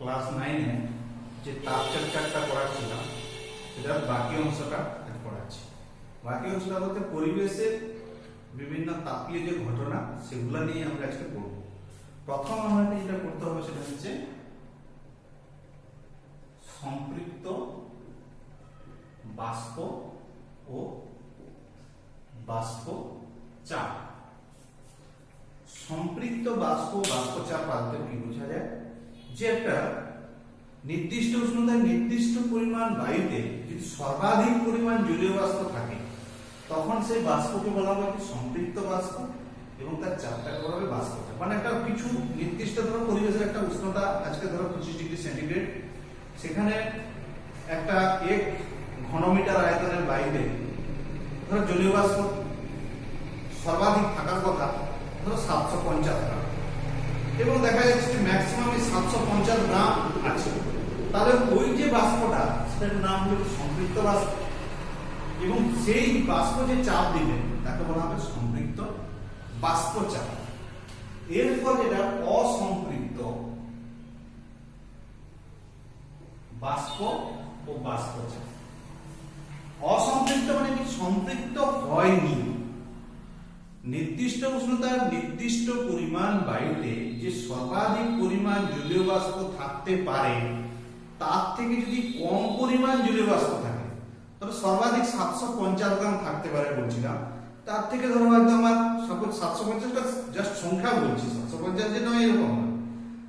Class 9 এ যে তাপ চ্যাপ্টারটা পড়াচ্ছিলাম সেটার বাকি অংশটা আজ পড়াচ্ছি। বাকি অংশটা বলতে পরিবেশের বিভিন্ন তাপীয় যে ঘটনা সেগুলো নিয়ে আমরা আজকে পড়ব। প্রথম আমাদের যেটা করতে হবে সেটা হচ্ছে সম্পৃক্ত বাষ্প ও বাষ্প চাপ। সম্পৃক্ত বাষ্প বাষ্প চাপ বলতে কি বোঝা যায়? যে একটা নির্দিষ্ট উষ্ণতায় নির্দিষ্ট পরিমাণ বায়ুতে যদি সর্বাধিক পরিমাণ জলীয় বাষ্প থাকে তখন সেই বাষ্পকে বলা হবে সম্পৃক্ত বাষ্প এবং তার চাপটাকে বলা হবে বাষ্প চাপ। মানে একটা কিছু নির্দিষ্ট ধরো পরিবেশের একটা উষ্ণতা আজকে ধরো 25 ডিগ্রি সেন্টিগ্রেড, সেখানে একটা 1 ঘনমিটার আয়তনের বায়ুতে ধরো জলীয় বাষ্প সর্বাধিক থাকার কথা ধরো 750 গ্রাম এবং দেখা যাচ্ছে যে ম্যাক্সিমাম 750 গ্রাম আছে, তাহলে ওই যে বাষ্পটা সেটার নাম হলো সম্পৃক্ত বাষ্প এবং সেই বাষ্প যে চাপ দিবে তাকে বলা হবে সম্পৃক্ত বাষ্প চাপ। এরপর যেটা অসম্পৃক্ত বাষ্প ও বাষ্প চাপ। অসম্পৃক্ত মানে কি? সম্পৃক্ত হয়নি। নির্দিষ্ট উষ্ণতার নির্দিষ্ট পরিমাণ বায়ুতে যে সর্বাধিক পরিমাণ জলীয় বাষ্প থাকতে পারে তার থেকে যদি কম পরিমাণ জলীয় বাষ্প থাকে, তবে সর্বাধিক 750 গ্রাম থাকতে পারে বলছিলাম, তার থেকে ধরো হয়তো আমার 750টা জাস্ট সংখ্যা বলছি, 750 যে নয় এরকম না,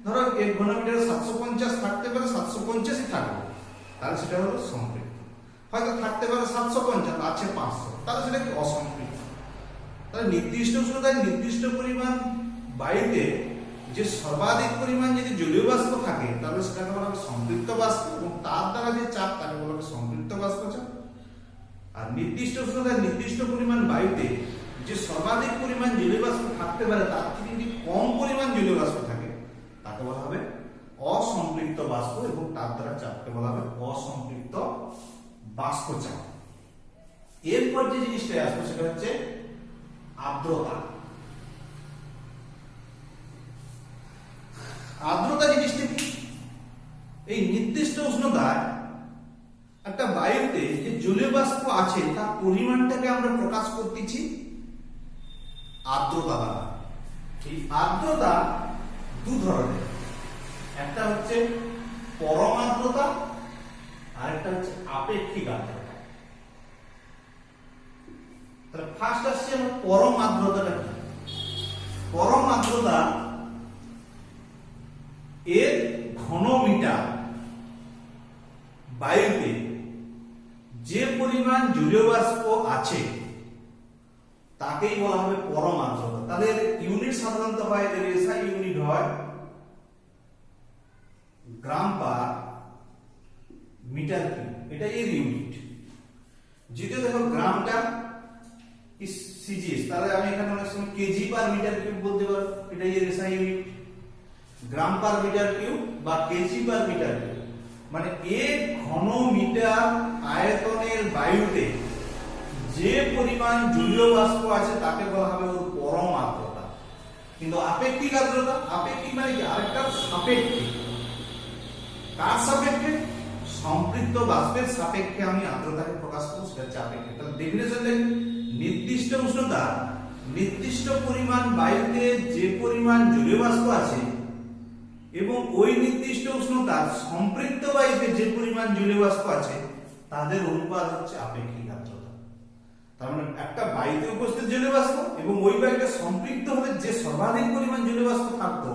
ধরো 1 ঘনমিটারে 750 থাকতে পারে, 750ই থাকবে, তাহলে সেটা হলো সম্পৃক্ত। হয়তো থাকতে পারে 750 আছে 500, তাহলে সেটা কি? অসম্পৃক্ত। তাহলে নির্দিষ্ট উষ্ণতায় নির্দিষ্ট পরিমাণ বায়ুতে যে সর্বাধিক পরিমাণ যদি জলীয় বাষ্প থাকে তাহলে সেটাকে বলা হবে সম্পৃক্ত বাষ্প এবং তার দ্বারা যে চাপ তাকে বলা হবে সম্পৃক্ত বাষ্প চাপ। আর নির্দিষ্ট উষ্ণতায় নির্দিষ্ট পরিমাণ বায়ুতে যে সর্বাধিক পরিমাণ জলীয় বাষ্প থাকতে পারে তার থেকে যদি কম পরিমাণ জলীয় বাষ্প থাকে তাকে বলা হবে অসম্পৃক্ত বাষ্প এবং তার দ্বারা চাপকে বলা হবে অসম্পৃক্ত বাষ্প চাপ। এরপর যে জিনিসটা আসবে সেটা হচ্ছে আর্দ্রতা। আর্দ্রতা জিনিসটা কি? এই নির্দিষ্ট উষ্ণতায় একটা বায়ুতে যে জলীয় বাষ্প আছে তার পরিমাণটাকে আমরা প্রকাশ করতেছি আর্দ্রতা দ্বারা। এই আর্দ্রতা দু ধরনের, একটা হচ্ছে পরম আর্দ্রতা আর একটা হচ্ছে আপেক্ষিক আর্দ্রতা। তাহলে ফার্স্ট আসছে আমরা পরম আর্দ্রতাটা কি? পরম আর্দ্রতা এর ঘনমিটার বায়ুতে যে পরিমাণ জলীয় বাষ্প আছে তাকেই বলা হবে পরম আর্দ্রতা। তাদের ইউনিট সাধারণত হয়, এর এসআই ইউনিট হয় গ্রাম পার মিটার কিউব, এটা এর ইউনিট। যদি দেখো গ্রামটা সিজিএস, তাহলে আমি এখানে অনেক সময় কেজি পার মিটার কিউব বলতে পারবো, এটা এর এসআই ইউনিট। গ্রাম পার মিটার কিউব বা কেজি পার মিটার কিউব মানে 1 ঘনমিটার আয়তনের বায়ুতে যে পরিমাণ জলীয় বাষ্প আছে তাকে বলা হবে ওর পরম আর্দ্রতা। কিন্তু আপেক্ষিক আর্দ্রতা, আপেক্ষিক মানে কি? আরেকটা সাপেক্ষে। কার সাপেক্ষে? সম্পৃক্ত বাষ্পের সাপেক্ষে আমি আর্দ্রতাকে প্রকাশ করব, সেটা হচ্ছে আপেক্ষিক। তাহলে ডেফিনেশন দেখুন, নির্দিষ্ট উষ্ণতা নির্দিষ্ট পরিমাণ বায়ুতে যে পরিমাণ জলীয় বাষ্প আছে এবং ওই নির্দিষ্ট উষ্ণতার সম্পৃক্ত বায়ুতে যে পরিমাণ জলীয় বাষ্প আছে তাদের অনুপাত হচ্ছে আপেক্ষিক আর্দ্রতা। তার মানে একটা বায়ুতে উপস্থিত জলীয় বাষ্প এবং ওই বায়ুতে সম্পৃক্ত হলে যে সর্বাধিক পরিমাণ জলীয় বাষ্প থাকতো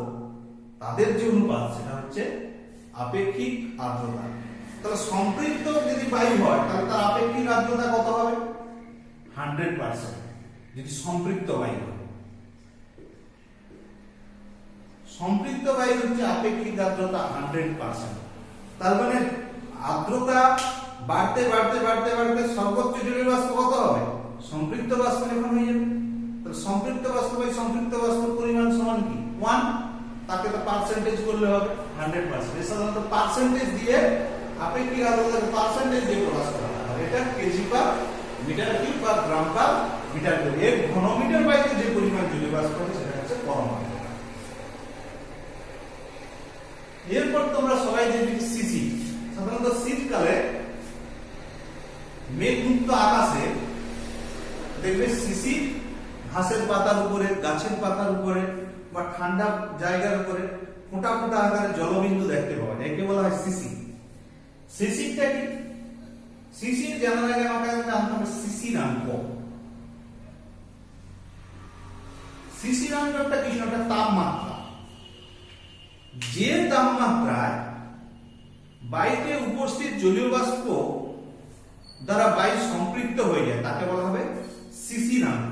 তাদের যে অনুপাত সেটা হচ্ছে আপেক্ষিক আর্দ্রতা। তাহলে সম্পৃক্ত যদি বায়ু হয় তাহলে তার আপেক্ষিক আর্দ্রতা কত হবে? 100% যদি সম্পৃক্ত বায়ু হয়। সম্পৃক্ত বায়ু হচ্ছে আপেক্ষিক আর্দ্রতা 100%। তার মানে আর্দ্রতা বাড়তে বাড়তে বাড়তে বাড়তে সর্বোচ্চ জলীয় বাষ্প কত হবে? সম্পৃক্ত বাষ্প যখন হয়ে যাবে, তাহলে সম্পৃক্ত বাষ্প বাই সম্পৃক্ত বাষ্পের পরিমাণ সমান কি? 1। তাকে তো পার্সেন্টেজ করলে হবে 100%। এর সাধারণত পার্সেন্টেজ দিয়ে আপেক্ষিক আর্দ্রতাকে পার্সেন্টেজ দিয়ে প্রকাশ করা হয়। এটা কেজি পার মিটার কিউব বা গ্রাম পার মিটার কিউব। 1 ঘনমিটার বায়ুতে যে পরিমাণ জলীয় বাষ্প আছে সেটা হচ্ছে পরম আর্দ্রতা। এরপর তোমরা সবাই যে সিসি, সাধারণত শীতকালে মেঘমুক্ত আকাশে দেখবে সিসি ঘাসের পাতার উপরে, গাছের পাতার উপরে বা ঠান্ডা জায়গার উপরে ফোঁটা ফোঁটা আকারে জলবিন্দু দেখতে পাওয়া যায়, একে বলা হয় সিসি। সিসিটা কি? সিসির জানার আগে আমাকে জানতে হবে শিশিরাঙ্ক। শিশিরাঙ্কটা কি? একটা তাপমাত্রা, যে তাপমাত্রায় বায়ুতে উপস্থিত জলীয় বাষ্প দ্বারা বায়ু সম্পৃক্ত হয়ে যায় তাকে বলা হবে শিশিরাঙ্ক।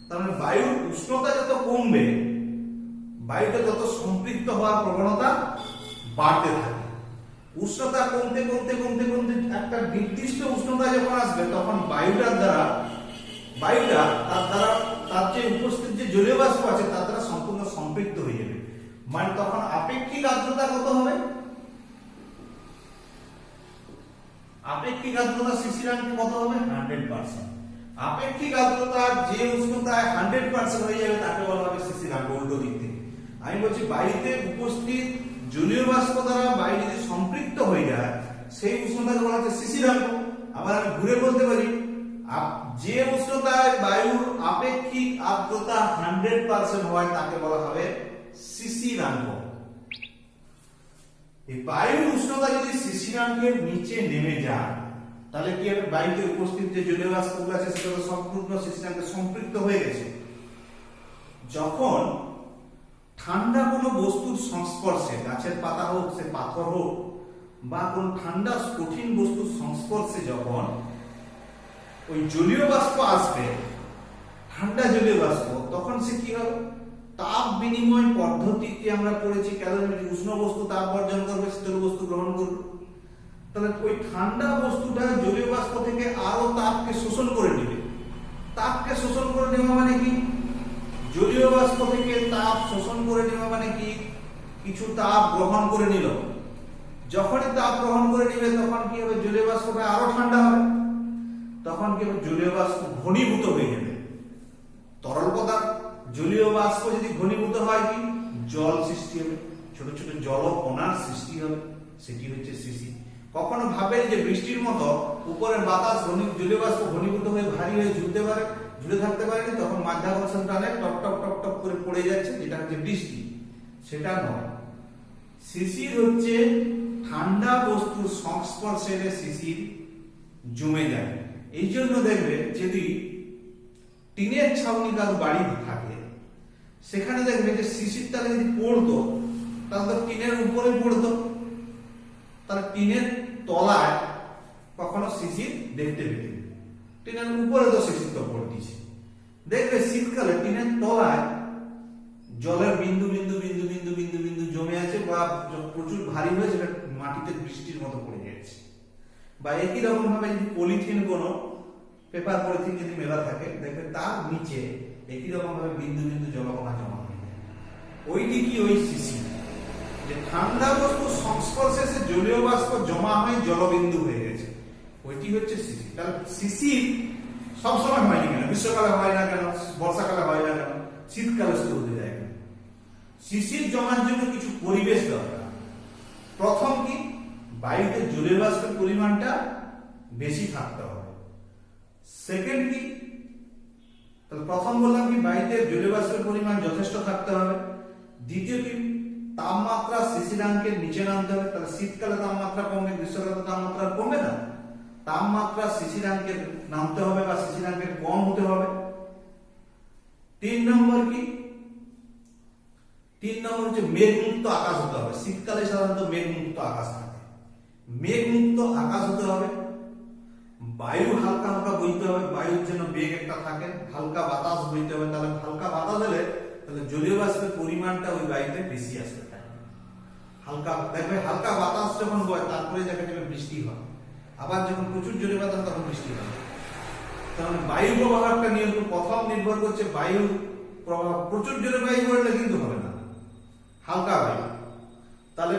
তার মানে বায়ুর উষ্ণতা যত কমবে বায়ুতে তত সম্পৃক্ত হওয়ার প্রবণতা বাড়তে থাকে। উষ্ণতা কমতে কমতে কমতে কমতে একটা নির্দিষ্ট উষ্ণতা যখন আসবে তখন বায়ুটা তার যে উপস্থিত যে জলীয় বাষ্প আছে তার দ্বারা সম্পূর্ণ সম্পৃক্ত হয়ে যাবে। মানে তখন আপেক্ষিক আর্দ্রতা কত হবে? আপেক্ষিক আর্দ্রতা শিশিরাঙ্কে কত হবে? 100%। আপেক্ষিক আর্দ্রতা যে উষ্ণতায় 100% হয়ে যাবে তাকে বলা হবে শিশিরাঙ্ক। উল্টো দিক থেকে আমি বলছি বায়ুতে উপস্থিত জলীয় বাষ্প দ্বারা বায়ু যদি সম্পৃক্ত হয়ে যায় সেই উষ্ণতাকে বলা হচ্ছে শিশিরাঙ্ক। আবার আমি ঘুরে বলতে পারি যে উষ্ণতায় বায়ুর আপেক্ষিক আর্দ্রতা 100% হয় তাকে বলা হবে শিশিরাঙ্ক। এই বায়ুর উষ্ণতা যদি শিশিরাঙ্কের নিচে নেমে যায় তাহলে কি হবে? বায়ুতে উপস্থিত যে জলীয় বাষ্পগুলো আছে সেটা সম্পূর্ণ শিশিরাঙ্কে সম্পৃক্ত হয়ে গেছে। যখন ঠান্ডা কোনো বস্তুর সংস্পর্শে, গাছের পাতা হোক, সে পাথর হোক, বা কোন ঠান্ডা কঠিন বস্তুর সংস্পর্শে যখন ওই জলীয় বাষ্প আসবে, ঠান্ডা জলীয় বাষ্প, তখন সে কি হবে? তাপ বিনিময় পদ্ধতিতে আমরা পড়েছি ক্যালোরিমেট্রি, উষ্ণ বস্তু তাপ বর্জন করবে, শীতল বস্তু গ্রহণ করবে। তাহলে ওই ঠান্ডা বস্তুটা জলীয় বাষ্প থেকে আরো তাপকে শোষণ করে নেবে। তাপকে শোষণ করে নেওয়া মানে কি? জলীয় বাষ্প থেকে তাপ শোষণ করে নেওয়া মানে কি? কিছু তাপ গ্রহণ করে নিল। যখনই তাপ গ্রহণ করে নিবে তখন কি হবে? জলীয় বাষ্পটা আরো ঠান্ডা হবে। তখন কি হবে? জলীয় বাষ্প ঘনীভূত হয়ে যাবে। তরল পদার্থ জলীয় বাষ্প যদি ঘনীভূত হয় কি? জল সৃষ্টি হবে, ছোট ছোট জলকণার সৃষ্টি হবে, সেটি হচ্ছে শিশি। কখনো ভাবেন যে বৃষ্টির মতো উপরের বাতাস জলীয় বাষ্প ঘনীভূত হয়ে ভারী হয়ে ঝুলে থাকতে পারেনি, তখন মাধ্যাকর্ষণ টানে টপ টপ টপ টপ করে পড়ে যাচ্ছে, যেটা হচ্ছে বৃষ্টি। সেটা নয়, শিশির হচ্ছে ঠান্ডা বস্তুর সংস্পর্শে শিশির জমে যায়। এই জন্য দেখবে যদি টিনের ছাউনি কারো বাড়ি থাকে সেখানে দেখবে যে শিশিরটা যদি পড়তো তাহলে তো টিনের উপরে পড়তো, তাহলে টিনের তলায় কখনো শিশির দেখতে পেতে। টিনের উপরে তো শিশির তো পড়তেছে, দেখবে শীতকালে টিনের তলায় জলের বিন্দু বিন্দু বিন্দু বিন্দু বিন্দু বিন্দু জমে আছে বা প্রচুর ভারী হয়ে সেটা মাটিতে বৃষ্টির মতো পড়ে যাচ্ছে। বা একই রকম ভাবে যদি পলিথিন কোনো পেপার পলিথিন যদি মেলা থাকে দেখবে তার নিচে একই রকম ভাবে বিন্দু বিন্দু জলকণা জমা হয়ে যায়। ওইটি কি? ওই শিশির। যে ঠান্ডা বস্তুর সংস্পর্শে সে জলীয় বাষ্প জমা হয়ে জলবিন্দু হয়ে গেছে, ওইটি হচ্ছে শিশির। তাহলে শিশির সবসময় হয় না কেন? গ্রীষ্মকালে হয় না কেন? বর্ষাকালে হয় না কেন? শীতকালে শুরু হয়ে যায় কেন? শিশির জমার জন্য কিছু পরিবেশ দরকার। প্রথম কি? বায়ুতে জলীয় বাষ্পের পরিমাণটা বেশি থাকতে হবে। সেকেন্ড কি? তাহলে প্রথম বললাম কি বায়ুতে জলীয় বাষ্পের পরিমাণ যথেষ্ট থাকতে হবে। দ্বিতীয় কি? তাপমাত্রা শিশিরাঙ্কের নিচে নামতে হবে। তাহলে শীতকালে তাপমাত্রা কমবে, গ্রীষ্মকালে তাপমাত্রা কমবে না, তাপমাত্রা শিশিরাঙ্কের নামতে হবে বা শিশিরাঙ্কের কম হতে হবে। 3 নম্বর কি? 3 নম্বর হচ্ছে মেঘমুক্ত আকাশ হতে হবে। শীতকালে সাধারণত মেঘমুক্ত আকাশ থাকে, মেঘমুক্ত আকাশ হতে হবে। বায়ু হালকা হালকা বইতে হবে, বায়ুর জন্য বেগ একটা থাকে, হালকা বাতাস বইতে হবে। তাহলে হালকা বাতাস হলে তাহলে জলীয় বাষ্পের পরিমাণটা ওই বায়ুতে বেশি আসবে। হালকা দেখবে হালকা বাতাস যখন বয় তারপরে যাকে বৃষ্টি হয়, আবার যখন প্রচুর জলীয় বাতাস তখন বৃষ্টি হয়। তাহলে বায়ু প্রবাহটা প্রথম নির্ভর করছে বায়ু প্রবাহ। প্রচুর জোরে বায়ু বইলে কিন্তু হবে না, হালকা বায়ু। তাহলে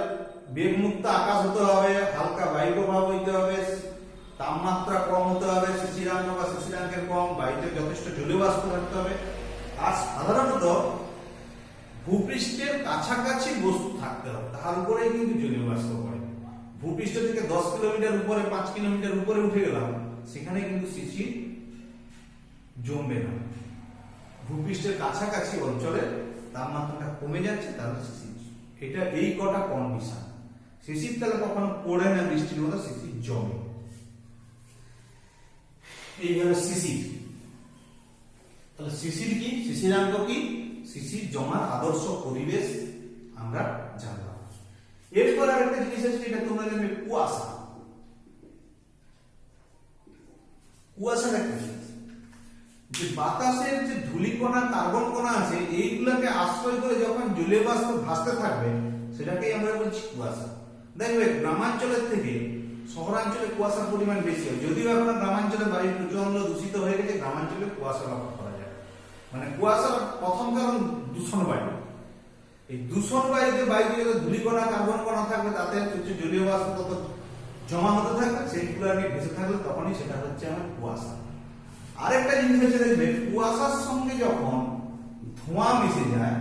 বেগমুক্ত আকাশ হতে হবে, হালকা বায়ু প্রবাহ বইতে হবে, তাপমাত্রা কম হতে হবে, শিশিরাঙ্ক বা শিশিরাঙ্কের কম, বায়ুতে যথেষ্ট জলীয় বাষ্প থাকতে হবে। আর সাধারণত ভূপৃষ্ঠের কাছাকাছি বস্তু থাকতে হবে, তার উপরেই কিন্তু জলীয় বাষ্প পড়ে। ভূপৃষ্ঠ থেকে 10 কিলোমিটার উপরে 5 কিলোমিটার উপরে উঠে গেলাম, সেখানে কিন্তু শিশির জমবে না। ভূপৃষ্ঠের কাছাকাছি অঞ্চলে তাপমাত্রাটা কমে যাচ্ছে, তাহলে শিশির। এটা এই কটা কন্ডিশন। শিশির তাহলে কখনো পড়ে না বৃষ্টির মতো, শিশির জমে। এই হলো শিশির। তাহলে শিশির কি, শিশিরাঙ্ক কি, শিশির জমার আদর্শ পরিবেশ আমরা জানলাম। এরপর আরেকটা জিনিস আছে, এটা তোমরা জানবে, কুয়াশা। কুয়াশাটা কি, যে বাতাসের যে ধূলিকণা কার্বন কণা আছে এইগুলোকে আশ্রয় করে যখন জলীয় বাষ্প ভাসতে থাকবে সেটাকেই আমরা বলছি কুয়াশা। দেখবে গ্রামাঞ্চলের থেকে শহরাঞ্চলে কুয়াশার পরিমাণ বেশি হয়, যদিও এখন গ্রামাঞ্চলে বায়ু প্রচন্ড দূষিত হয়ে গেছে, গ্রামাঞ্চলে কুয়াশা লক্ষ্য করা যায়। মানে কুয়াশার প্রথম কারণ দূষণ বায়ু। এই দূষণ বায়ুতে বায়ুতে যত ধূলিকণা কার্বন কণা থাকবে তাতে হচ্ছে জলীয় বাষ্প তত জমা হতে থাকবে, সেইগুলো আগে ভেসে থাকলে তখনই সেটা হচ্ছে আমার কুয়াশা। আরেকটা জিনিস হচ্ছে, দেখবে কুয়াশার সঙ্গে যখন ধোঁয়া মিশে যায়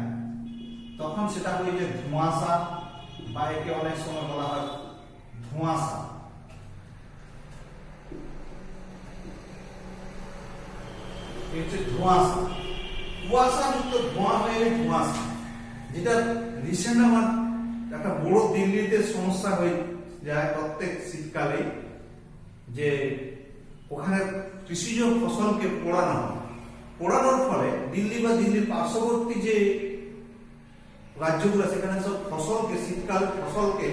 তখন সেটা হয়ে যায় ধোঁয়াশা, বা একে অনেক সময় বলা হয় ধোঁয়াশা। হচ্ছে ধোঁয়াশা, কুয়াশাযুক্ত ধোঁয়া হয়ে ধোঁয়াশা, যেটা রিসেন্ট আমার একটা বড় দিল্লিতে সমস্যা হয়ে যায় প্রত্যেক শীতকালে, যে ওখানে কৃষিজ ফসলকে পোড়ানো হয়। পোড়ানোর ফলে দিল্লি বা দিল্লির পার্শ্ববর্তী যে রাজ্যগুলো সেখানে সব ফসলকে, শীতকাল ফসলকে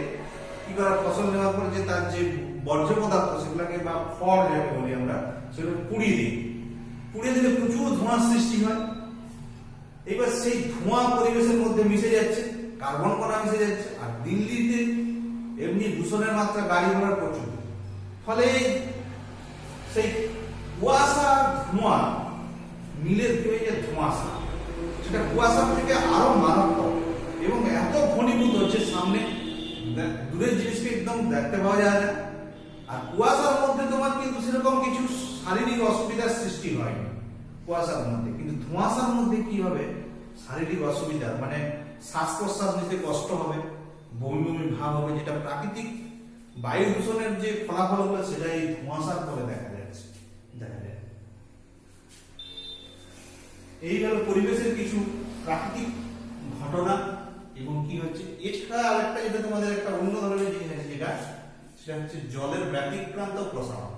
কি করা, ফসল নেওয়ার পরে যে তার যে বর্জ্য পদার্থ সেগুলোকে বা খড় যাকে বলি আমরা, সেগুলো পুড়িয়ে দিই। পুড়িয়ে দিলে প্রচুর ধোঁয়ার সৃষ্টি হয়। এবার সেই ধোঁয়া পরিবেশের মধ্যে মিশে যাচ্ছে, কার্বন কণা মিশে যাচ্ছে। আর দিল্লিতে এমনি দূষণের মাত্রা গাড়ি ঘোড়ার প্রচুর, ফলে সেই কুয়াশা ধোঁয়া মিলে হয়ে যায় ধোঁয়াশা। সেটা কুয়াশার থেকে আরো মারাত্মক এবং এত ঘনীভূত হচ্ছে সামনে দূরের জিনিসকে একদম দেখতে পাওয়া যায় না। আর কুয়াশার মধ্যে তোমার কিন্তু সেরকম কিছু শারীরিক অসুবিধার সৃষ্টি হয়নি কুয়াশার মধ্যে, কিন্তু ধোঁয়াশার মধ্যে কি হবে, শারীরিক অসুবিধা, মানে শ্বাস প্রশ্বাস নিতে কষ্ট হবে, বমি বমি ভাব হবে, যেটা প্রাকৃতিক বায়ু দূষণের যে ফলাফল হবে সেটা এই ধোঁয়াশার ফলে দেখা যাচ্ছে, দেখা যায়। এই হলো পরিবেশের কিছু প্রাকৃতিক ঘটনা। এবং কি হচ্ছে এছাড়া আরেকটা, যেটা তোমাদের একটা অন্য ধরনের জিনিস আছে, সেটা হচ্ছে জলের ব্যতিক্রান্ত প্রসারণ।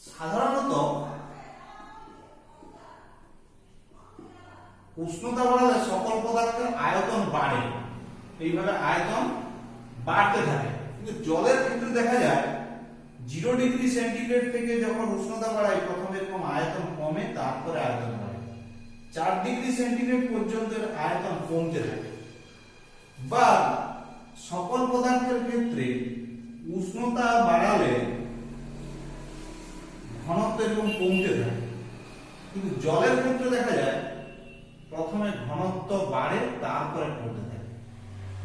সাধারণত উষ্ণতা বাড়ালে সকল পদার্থের আয়তন বাড়ে, এইভাবে আয়তন বাড়তে থাকে। কিন্তু জলের ক্ষেত্রে দেখা যায় 0 ডিগ্রি সেন্টিগ্রেড থেকে যখন উষ্ণতা বাড়ায় প্রথমে এরকম আয়তন কমে, তারপরে আয়তন বাড়ে। 4 ডিগ্রি সেন্টিগ্রেড পর্যন্ত আয়তন কমতে থাকে। বা সকল পদার্থের ক্ষেত্রে উষ্ণতা বাড়ালে ঘনত্ব এরকম কমতে থাকে, কিন্তু জলের ক্ষেত্রে দেখা যায় প্রথমে ঘনত্ব বাড়ে তারপরে কমতে থাকে।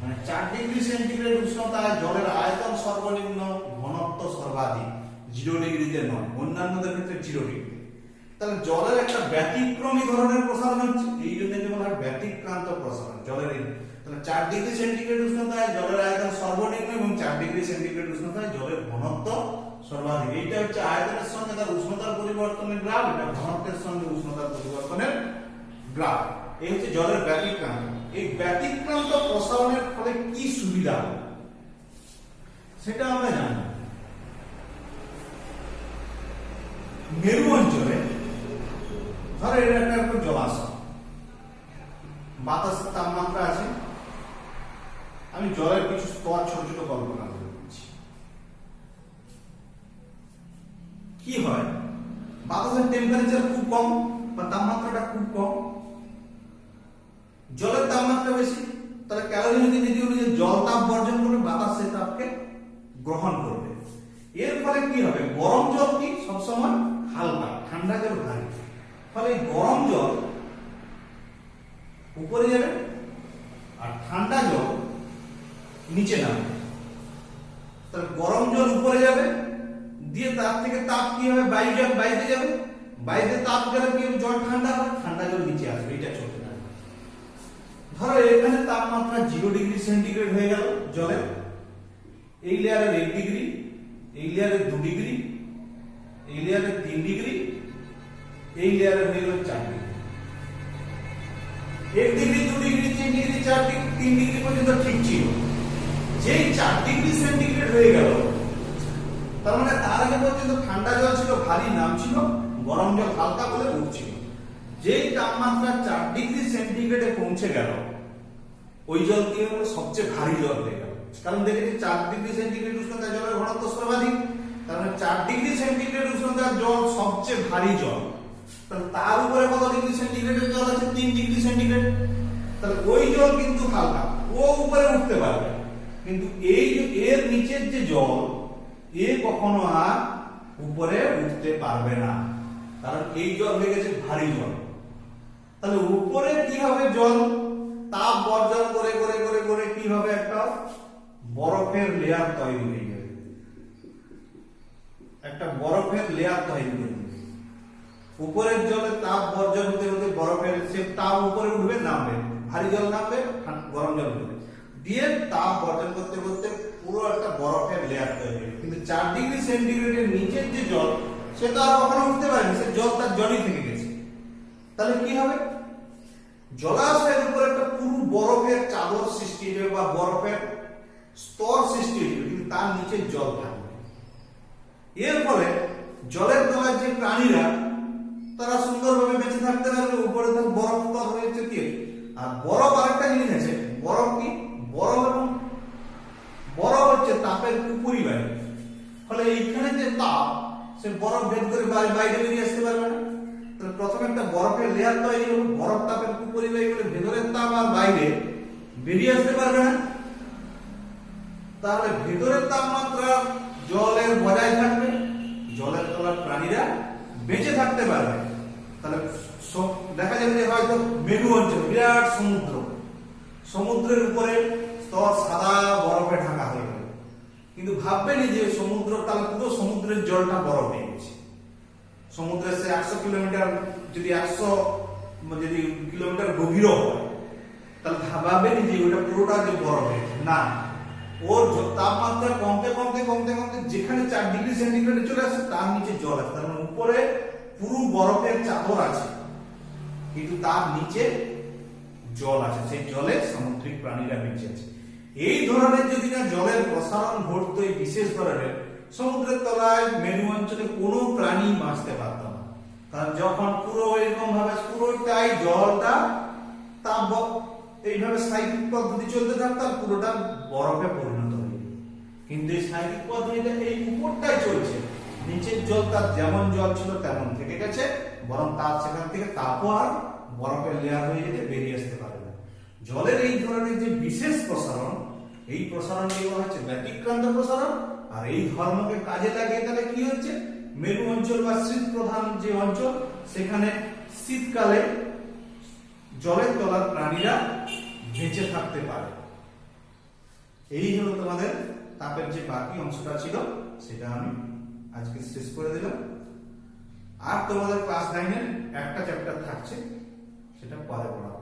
মানে 4 ডিগ্রি সেন্টিগ্রেড উষ্ণতায় জলের আয়তন সর্বনিম্ন, ঘনত্ব সর্বাধিক, 0 ডিগ্রিতে নয়, অন্যান্যদের ক্ষেত্রে 0 ডিগ্রি। তাহলে জলের একটা ব্যতিক্রমী ধরনের প্রসারণ হচ্ছে, এই জন্য বলা হয় ব্যতিক্রান্ত প্রসারণ জলের। তাহলে 4 ডিগ্রি সেন্টিগ্রেড উষ্ণতায় জলের আয়তন সর্বনিম্ন এবং 4 ডিগ্রি সেন্টিগ্রেড উষ্ণতায় জলের ঘনত্ব সর্বাধিক। এইটা হচ্ছে আয়তনের সঙ্গে তার উষ্ণতার পরিবর্তনের গ্রাফ, এটা ঘনত্বের সঙ্গে উষ্ণতার পরিবর্তনের গ্রাফ। এই হচ্ছে জলের ব্যতিক্রান্ত। এই ব্যতিক্রান্ত প্রসারণের ফলে কি সুবিধা হবে সেটা আমরা জানি। মেরু অঞ্চলে ধরো এটা একটা জলাশয়, বাতাসের তাপমাত্রা আছে, আমি জলের কিছু স্তর ছোট ছোট কল্পনা করে দিচ্ছি। কি হয়, বাতাসের টেম্পারেচার খুব কম বা তাপমাত্রাটা খুব কম, জলের তাপমাত্রা বেশি, তাহলে ক্যালোরিমিক নীতি অনুযায়ী জল তাপ বর্জন করবে, বাতাস সেই তাপকে গ্রহণ করবে। এর ফলে কি হবে, গরম জল কি সবসময় হালকা, ঠান্ডা জল ভারী, ফলে গরম জল উপরে যাবে আর ঠান্ডা জল নিচে নামবে। তাহলে গরম জল উপরে যাবে, দিয়ে তার থেকে তাপ কি হবে, বায়ুতে যাবে, বাইরে তাপ গেলে কি জল ঠান্ডা হবে, ঠান্ডা জল নিচে আসবে, এটা চলতে থাকবে। ধরো এখানে তাপমাত্রা 0 ডিগ্রি সেন্টিগ্রেড হয়ে গেল জলের, এই লেয়ারের 1 ডিগ্রি, এই লেয়ারের 2 ডিগ্রি, এই লেয়ারের 3 ডিগ্রি, এই লেয়ারের হয়ে গেল 4 degree. 1 degree 2 degree 3 degree 4 degree 3 degree পর্যন্ত ঠিক ছিল। যেই 4 ডিগ্রি সেন্টিগ্রেড হয়ে গেল, তার মানে তার আগে পর্যন্ত ঠান্ডা জল ছিল, ভারী নামছিল, গরম জল হালকা বলে উঠছিল। যেই তাপমাত্রা 4 ডিগ্রি সেন্টিগ্রেডে পৌঁছে গেল, ওই জল কি হলো, সবচেয়ে ভারী জল হয়ে গেল। কারণ দেখেছি 4 ডিগ্রি সেন্টিগ্রেড উষ্ণতা জলের ঘনত্ব সর্বাধিক, তার মানে 4 ডিগ্রি সেন্টিগ্রেড উষ্ণতার জল সবচেয়ে ভারী জল। তাহলে তার উপরে কত ডিগ্রি সেন্টিগ্রেডের জল আছে, 3 ডিগ্রি সেন্টিগ্রেড। তাহলে ওই জল কিন্তু হালকা, ও উপরে উঠতে পারবে, কিন্তু এই এর নিচের যে জল, এ কখনো আর উপরে উঠতে পারবে না, কারণ এই জল হয়ে গেছে ভারী জল। তাহলে উপরে কি হবে, জল তাপ বর্জন করে করে করে করে কি হবে, একটা বরফের লেয়ার তৈরি হয়ে যাবে, একটা বরফের লেয়ার তৈরি হয়ে যাবে। উপরের জলে তাপ বর্জন হতে হতে বরফের সে তাপ উপরে উঠবে, নামবে, ভারী জল নামবে, গরম জল উঠবে, দিয়ে তাপ বর্জন করতে করতে পুরো একটা বরফের লেয়ার তৈরি হবে। কিন্তু 4 ডিগ্রি সেন্টিগ্রেডের নিচের যে জল, সে তো আর কখনো উঠতে পারেনি, সে জল তার জলই থেকে গেছে। তাহলে কি হবে, জলাশয়ের উপর একটা পুরো বরফের চাদর সৃষ্টি হবে বা বরফের স্তর সৃষ্টি হবে, কিন্তু তার নিচে জল থাকবে। এর ফলে জলের তলায় যে প্রাণীরা, তারা সুন্দরভাবে বেঁচে থাকতে পারবে। উপরে তো বরফ স্তর হয়েছে কি, আর বরফ আরেকটা জিনিস আছে, বরফ কি, বরফ এবং বরফ হচ্ছে তাপের কুপুরি বাইরে। ফলে এইখানে যে তাপ, সে বরফ ভেদ করে বাইরে বেরিয়ে আসতে পারবে না। তাহলে প্রথমে একটা বরফের লেয়ার তৈরি হলো, বরফ তাপের কুপুরি বাইরে বলে ভেতরের তাপ আর বাইরে বেরিয়ে আসতে পারবে না। তাহলে ভেতরের তাপমাত্রা জলের বজায় থাকবে, জলের তলার প্রাণীরা বেঁচে থাকতে পারবে। তাহলে দেখা যাবে যে হয়তো মেরু অঞ্চল, বিরাট সমুদ্র, সমুদ্রের উপরে স্তর সাদা বরফে ঢাকা হয়ে গেল, কিন্তু ভাববেনি যে সমুদ্র, তাহলে পুরো সমুদ্রের জলটা বরফ হয়ে গেছে। সমুদ্রের সে 100 কিলোমিটার, যদি 100 কিলোমিটার গভীরও হয়, তাহলে ভাববেনি যে ওটা পুরোটা যে বরফ হয়ে গেছে, না, ওর তাপমাত্রা কমতে কমতে কমতে কমতে যেখানে 4 ডিগ্রি সেন্টিগ্রেডে চলে আসে, তার নিচে জল আছে। তার মানে উপরে পুরো বরফের চাদর আছে, কিন্তু তার নিচে জল আছে, সেই জলে সামুদ্রিক প্রাণীরা বেঁচে আছে। এই ধরনের যদি না জলের প্রসারণ ঘটতো, এই বিশেষ ধরনের, সমুদ্রের তলায় মেরু অঞ্চলে কোনো প্রাণী বাঁচতে পারত না। কারণ যখন পুরো এরকম ভাবে পুরোটাই জলটা তাপ এইভাবে সাইক্লিক পদ্ধতি চলতে থাকতো, আর পুরোটা বরফে পরিণত হয়ে যেত। কিন্তু এই সাইক্লিক পদ্ধতিটা এই উপরটাই চলছে, নিচের জল তার যেমন জল ছিল তেমন থেকে গেছে, বরং তার সেখান থেকে তাপও আর বরফের লেয়ার হয়ে যেতে বেরিয়ে আসতে পারে না। জলের এই ধরনের যে বিশেষ প্রসারণ, এই প্রসারণকে বলা হচ্ছে ব্যতিক্রান্ত প্রসারণ। আর এই ধর্মকে কাজে লাগিয়ে তাহলে কি হচ্ছে, মেরু অঞ্চল বা শীত প্রধান যে অঞ্চল, সেখানে শীতকালে জলের তলার প্রাণীরা বেঁচে থাকতে পারে। এই হলো তোমাদের তাপের যে বাকি অংশটা ছিল, সেটা আমি আজকে শেষ করে দিলাম। আর তোমাদের ক্লাস 9 এর একটা চ্যাপ্টার থাকছে, সেটা পরে পড়াবো।